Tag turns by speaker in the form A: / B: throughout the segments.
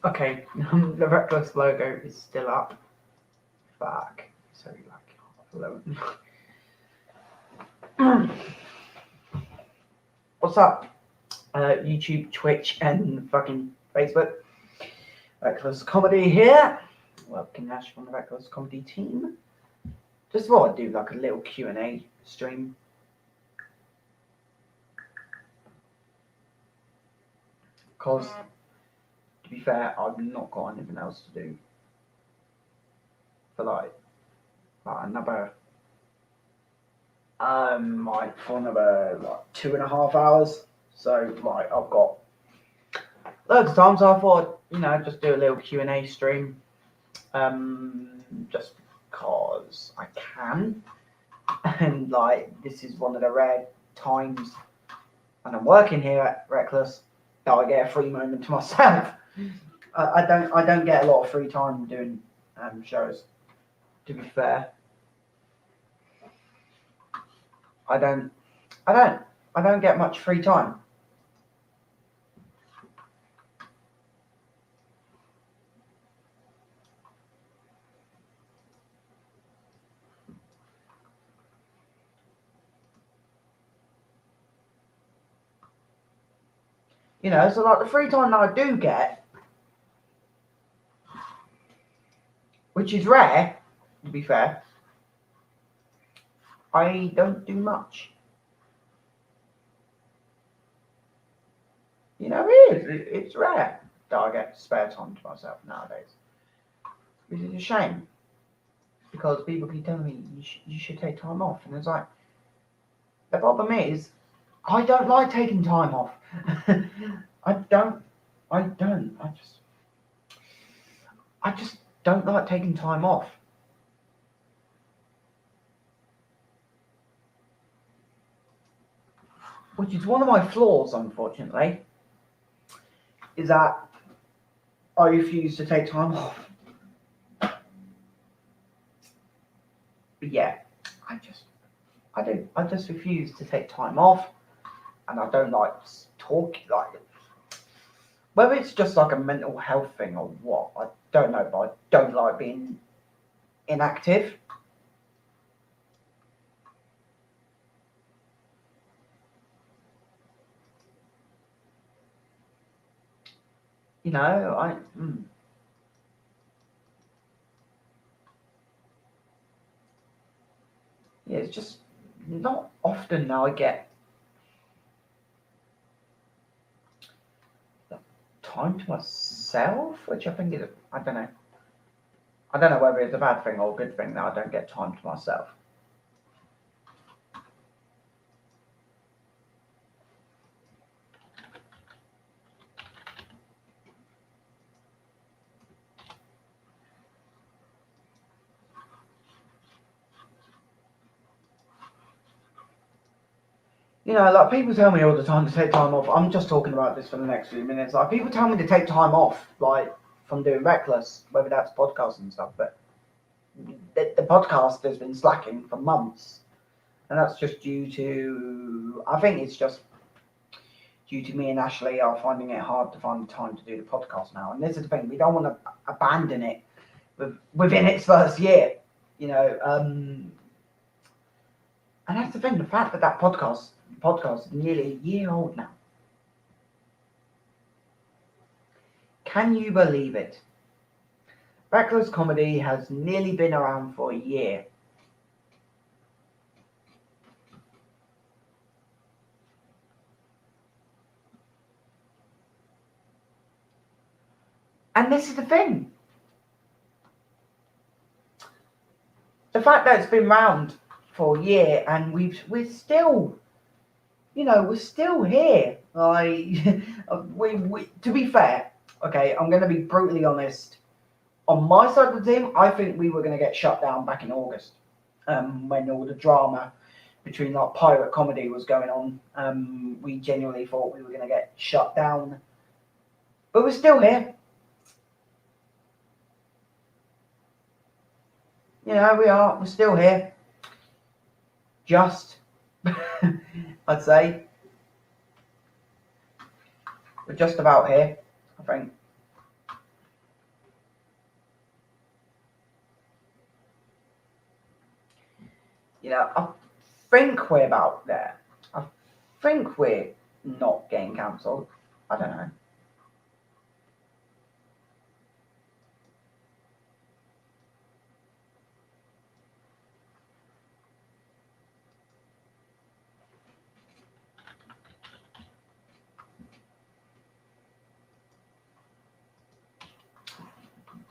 A: Okay, the Reckless logo is still up. Fuck. So like half 11. What's up? YouTube, Twitch, and fucking Facebook. Reckless Comedy here. Welcome Nash from the Reckless Comedy team. Just thought I'd do like a little Q&A stream. Because, to be fair, I've not got anything else to do for like another for another 2.5 hours. So I've got loads of time, so I thought, just do a little Q&A stream. Just because I can. And this is one of the rare times when I'm working here at Reckless that I get a free moment to myself. I don't get a lot of free time doing shows, to be fair. I don't get much free time. So the free time that I do get, which is rare, to be fair, I don't do much. It's rare that I get spare time to myself nowadays. Which is a shame. Because people keep telling me you should take time off. And it's like, the problem is, I don't like taking time off. I just don't like taking time off. Which is one of my flaws, unfortunately, is that I refuse to take time off. But yeah, I just refuse to take time off, and I don't like talking, whether it's just like a mental health thing or what, I don't know, but I don't like being inactive. Yeah, it's just not often now I get time to myself, which I think is, I don't know whether it's a bad thing or a good thing that I don't get time to myself. People tell me all the time to take time off. I'm just talking about this for the next few minutes. People tell me to take time off, from doing Reckless, whether that's podcasts and stuff, but the podcast has been slacking for months. And that's just due to, I think it's just due to me and Ashley are finding it hard to find the time to do the podcast now. And this is the thing, we don't want to abandon it within its first year, and that's the thing, the fact that podcast is nearly a year old now. Can you believe it? Reckless Comedy has nearly been around for a year. And this is the thing. The fact that it's been around for a year and we're still, we're still here. To be fair, okay, I'm going to be brutally honest. On my side of the team, I think we were going to get shut down back in August, when all the drama between pirate comedy was going on. We genuinely thought we were going to get shut down, but we're still here. We're still here. Just, I'd say, we're just about here, I think. You know, I think we're about there. I think we're not getting cancelled. I don't know.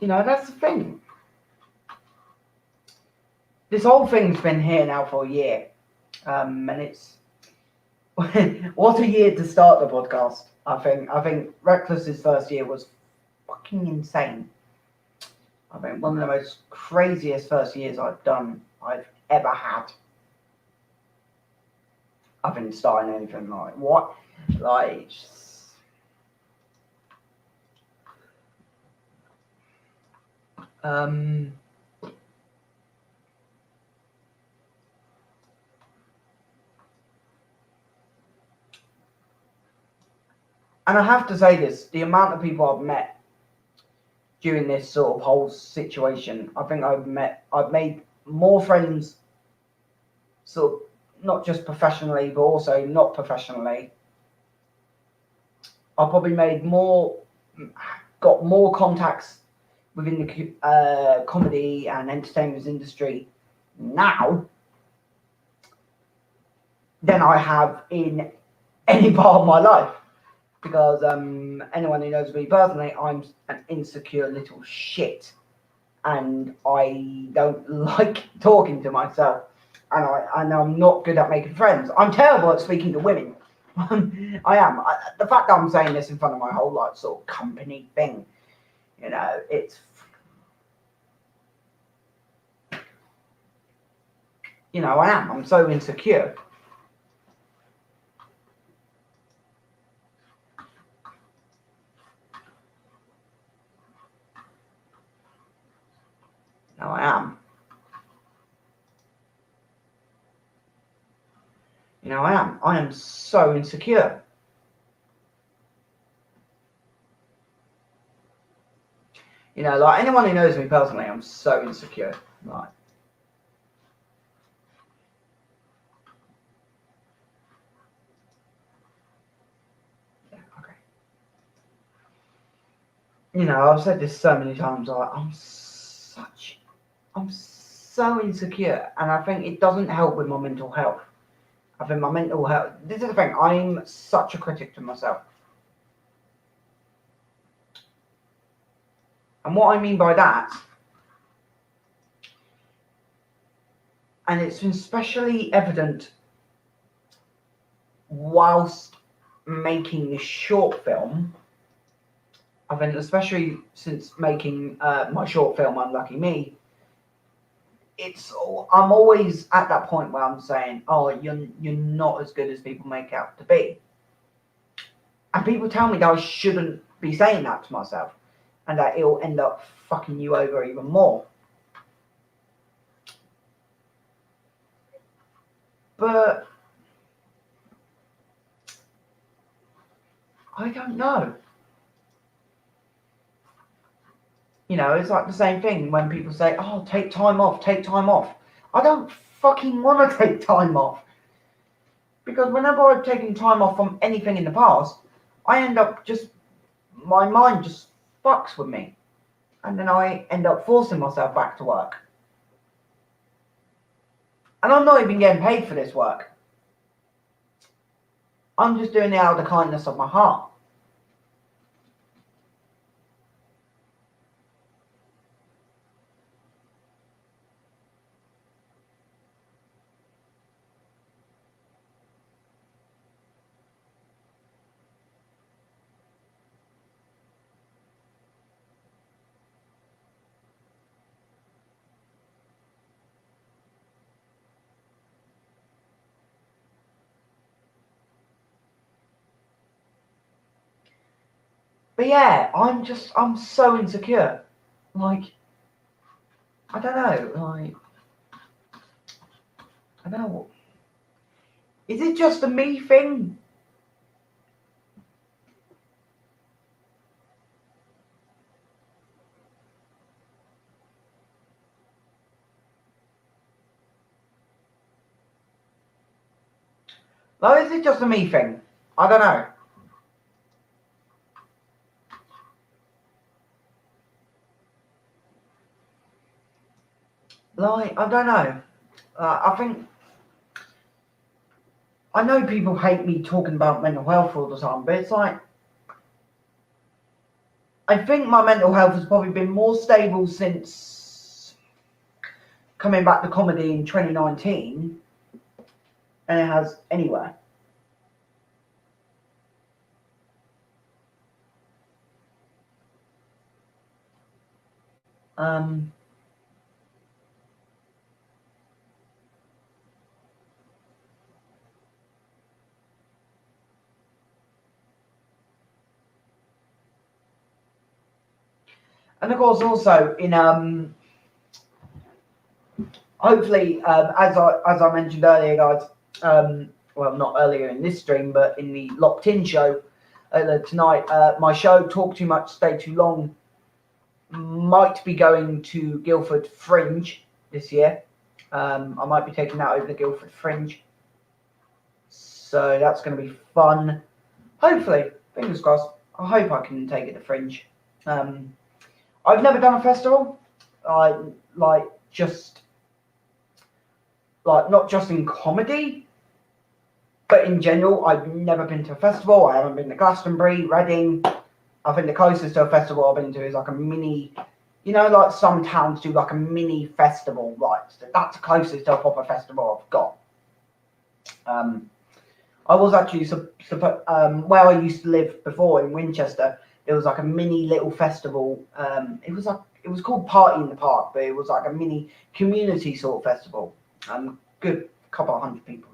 A: You know, that's the thing. This whole thing's been here now for a year. And it's what a year to start the podcast. I think Reckless's first year was fucking insane. I think one of the most craziest first years I've ever had. I've been starting anything like what? Like um and I have to say this, the amount of people I've met during this sort of whole situation, I think I've made more friends sort of not just professionally but also not professionally. I've probably got more contacts within the comedy and entertainment industry now than I have in any part of my life. Because anyone who knows me personally, I'm an insecure little shit, and I don't like talking to myself, and I'm not good at making friends. I'm terrible at speaking to women. I am. The fact that I'm saying this in front of my whole like sort of company thing, you know, it's I am. I'm so insecure. No, I am. I am. I am so insecure. Like anyone who knows me personally, I'm so insecure. Like, yeah, okay. I've said this so many times. Like, I'm so insecure, and I think it doesn't help with my mental health. I think my mental health. This is the thing. I'm such a critic to myself, and what I mean by that, and it's been especially evident whilst making this short film. I think, especially since making my short film "Unlucky Me," I'm always at that point where I'm saying, "Oh, you're not as good as people make out to be," and people tell me that I shouldn't be saying that to myself, and that it'll end up fucking you over even more. But I don't know. It's like the same thing when people say, "Oh, take time off, take time off." I don't fucking want to take time off because whenever I've taken time off from anything in the past, I end up just my mind just fucks with me, and then I end up forcing myself back to work. And I'm not even getting paid for this work. I'm just doing it out of the kindness of my heart. But yeah, I'm so insecure. Like, I don't know, like, I don't know. Is it just a me thing? Like, is it just a me thing? I don't know. Like, I don't know. I think I know people hate me talking about mental health all the time, but it's like I think my mental health has probably been more stable since coming back to comedy in 2019 than it has anywhere. Um, and of course, also in hopefully, as I mentioned earlier, guys. Well, not earlier in this stream, but in the Locked In show tonight. My show, Talk Too Much, Stay Too Long, might be going to Guildford Fringe this year. I might be taking that over the Guildford Fringe, so that's going to be fun. Hopefully, fingers crossed. I hope I can take it to Fringe. I've never done a festival. I like just like not just in comedy, but in general. I've never been to a festival. I haven't been to Glastonbury, Reading. I think the closest to a festival I've been to is like a mini, like some towns do like a mini festival, right? So that's the closest to a proper festival I've got. I was actually where I used to live before in Winchester. There was like a mini little festival. It was called Party in the Park, but it was like a mini community sort of festival. Good couple of hundred people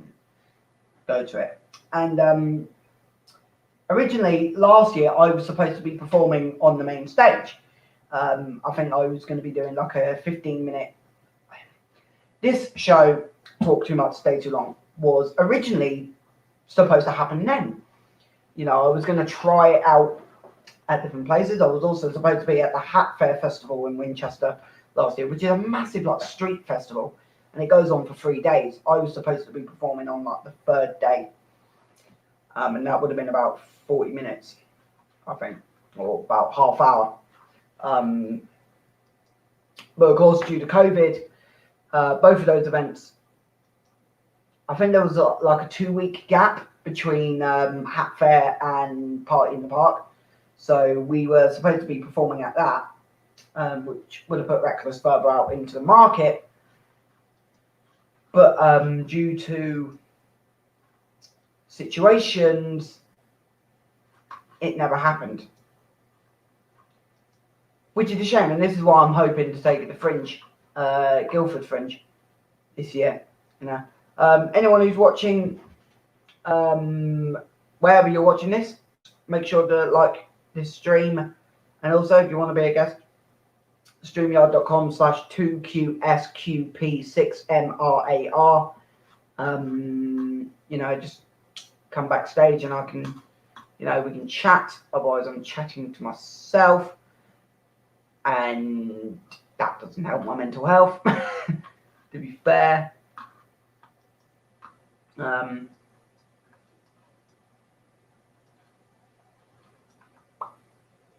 A: go to it. And originally last year I was supposed to be performing on the main stage. I think I was going to be doing like a 15-minute. This show, Talk Too Much, Stay Too Long, was originally supposed to happen then. I was going to try it out at different places. I was also supposed to be at the Hat Fair Festival in Winchester last year, which is a massive like street festival, and it goes on for 3 days. I was supposed to be performing on like the third day, and that would have been about 40 minutes, I think, or about half hour. But of course, due to COVID, both of those events, I think there was like a 2-week gap between Hat Fair and Party in the Park. So we were supposed to be performing at that, which would have put Reckless further out into the market. But due to situations, it never happened. Which is a shame, and this is why I'm hoping to take it to Fringe, Guildford Fringe, this year. Anyone who's watching, wherever you're watching this, make sure to like this stream, and also if you want to be a guest, streamyard.com/2QSQP6MRAR. Just come backstage and I can, we can chat. Otherwise, I'm chatting to myself, and that doesn't help my mental health. To be fair.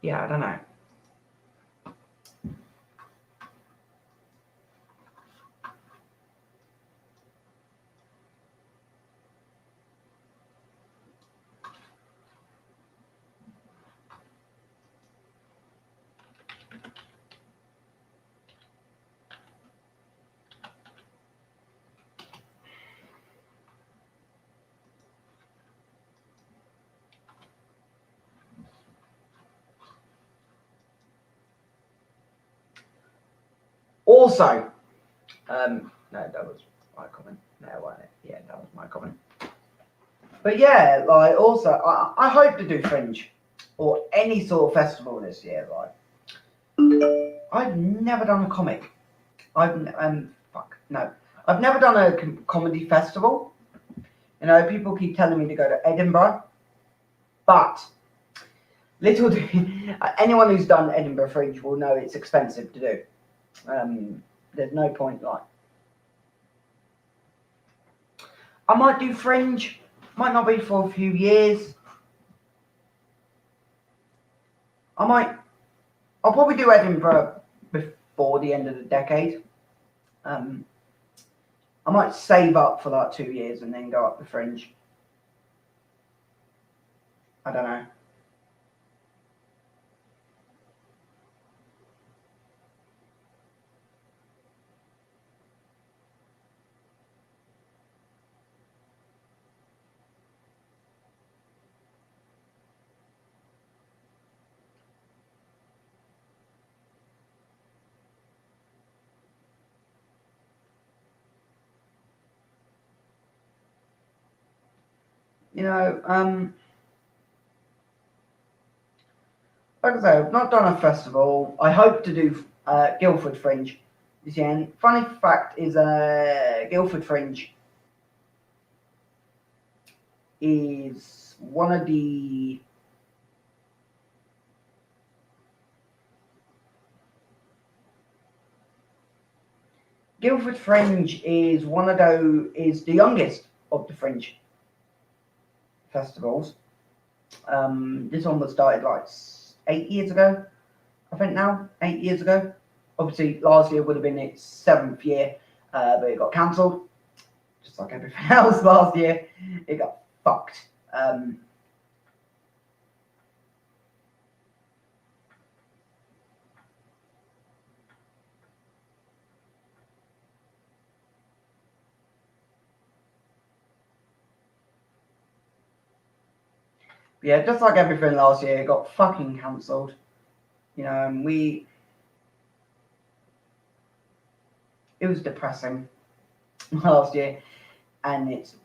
A: Yeah, I don't know. Also, no, that was my comment. No, wasn't it? Yeah, that was my comment. But yeah, like also, I hope to do Fringe or any sort of festival this year. Like, I've never done a comic. I've never done a comedy festival. People keep telling me to go to Edinburgh, but anyone who's done Edinburgh Fringe will know it's expensive to do. There's no point. Like, I might do Fringe Might not be for a few years. I'll probably do Edinburgh before the end of the decade. I might save up for like 2 years and then go up the Fringe. I don't know. You know, like I say, I've not done a festival. I hope to do Guildford Fringe this year. And funny fact is, Guildford Fringe is one of the Guildford Fringe is the youngest of the Fringe festivals. This one was started like 8 years ago, I think now, 8 years ago. Obviously, last year would have been its 7th year, but it got cancelled, just like everything else last year. It got fucked. Yeah, just like everything last year, it got fucking cancelled. You know, and it was depressing last year, and it's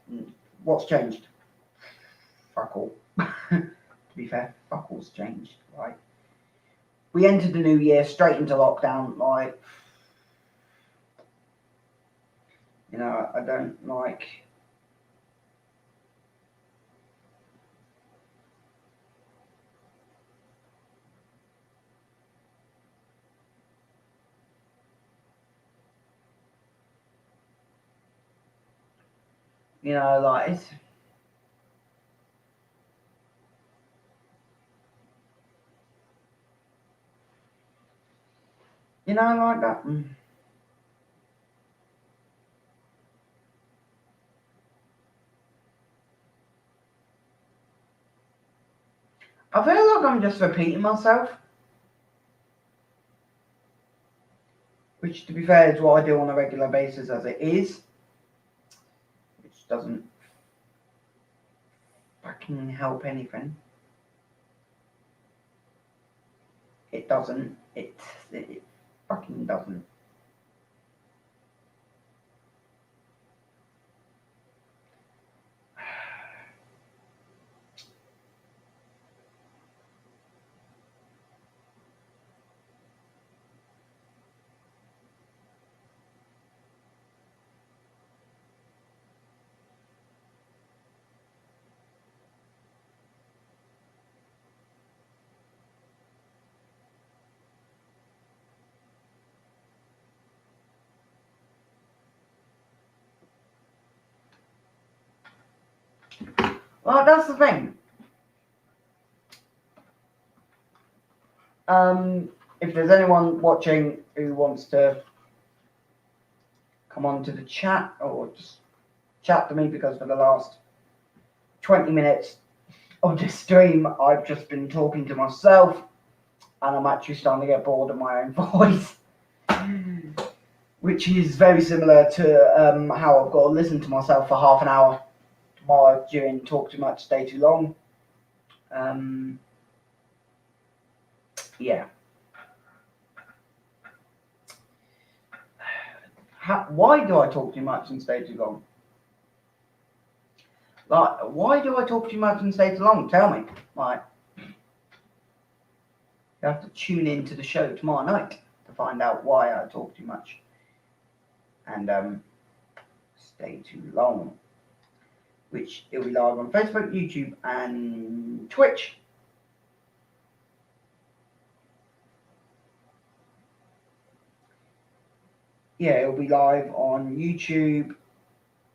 A: what's changed. Fuck all. To be fair, fuck all's changed. Like, we entered the new year straight into lockdown. Like, you know, I don't like. You know, like it's. You know, like that. I feel like I'm just repeating myself, which, to be fair, is what I do on a regular basis as it is, which doesn't fucking help anything. It doesn't. It fucking doesn't. Well, that's the thing. If there's anyone watching who wants to come on to the chat or just chat to me, because for the last 20 minutes of this stream, I've just been talking to myself, and I'm actually starting to get bored of my own voice, which is very similar to how I've got to listen to myself for half an hour tomorrow during Talk Too Much, Stay Too Long. Yeah. Why do I talk too much and stay too long? Like, why do I talk too much and stay too long? Tell me. Like, you have to tune in to the show tomorrow night to find out why I talk too much and stay too long. Which it'll be live on Facebook, YouTube, and Twitch. Yeah, it'll be live on YouTube,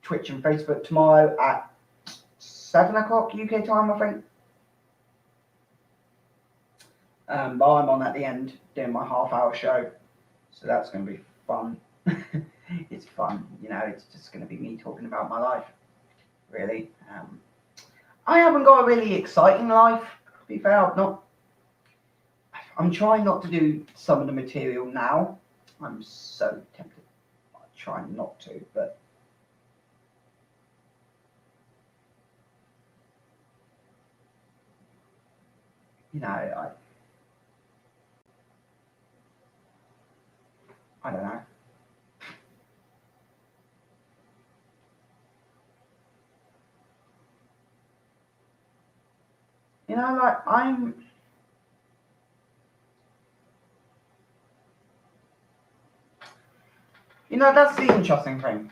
A: Twitch, and Facebook tomorrow at 7 o'clock UK time, I think. But I'm on at the end doing my half-hour show, so that's going to be fun. It's fun, it's just going to be me talking about my life, really. I haven't got a really exciting life, to be fair. I'm trying not to do some of the material now. I'm so tempted. I'm trying not to, but I don't know. That's the interesting thing.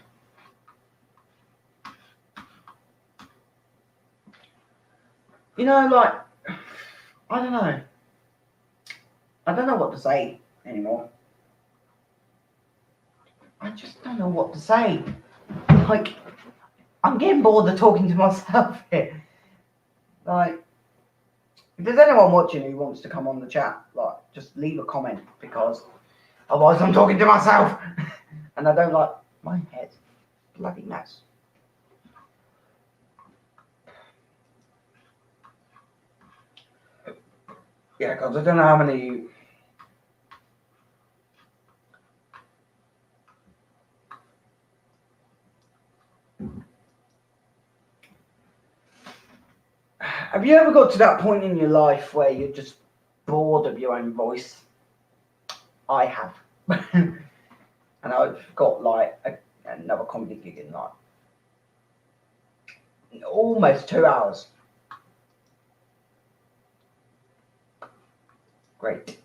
A: I don't know. I don't know what to say anymore. I just don't know what to say. I'm getting bored of talking to myself here. If there's anyone watching who wants to come on the chat, just leave a comment, because otherwise I'm talking to myself. And I don't like my head. Bloody mess. Yeah, because I don't know how many. Have you ever got to that point in your life where you're just bored of your own voice? I have. And I've got another comedy gig in almost 2 hours. Great.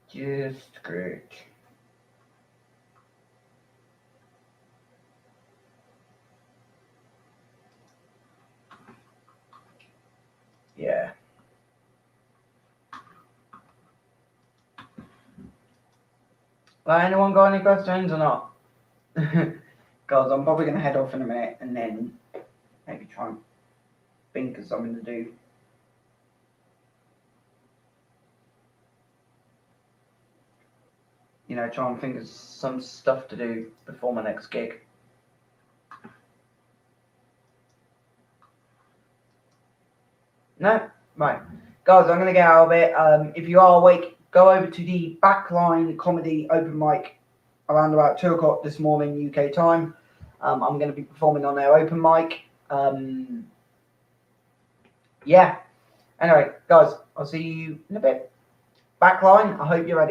A: Just great. Yeah. Anyone got any questions or not? Because I'm probably going to head off in a minute and then maybe try and think of something to do. Try and think of some stuff to do before my next gig. No? Right. Guys, I'm going to get out of it. If you are awake, go over to the Backline Comedy Open Mic around about 2 o'clock this morning, UK time. I'm going to be performing on their open mic. Yeah. Anyway, guys, I'll see you in a bit. Backline, I hope you're ready.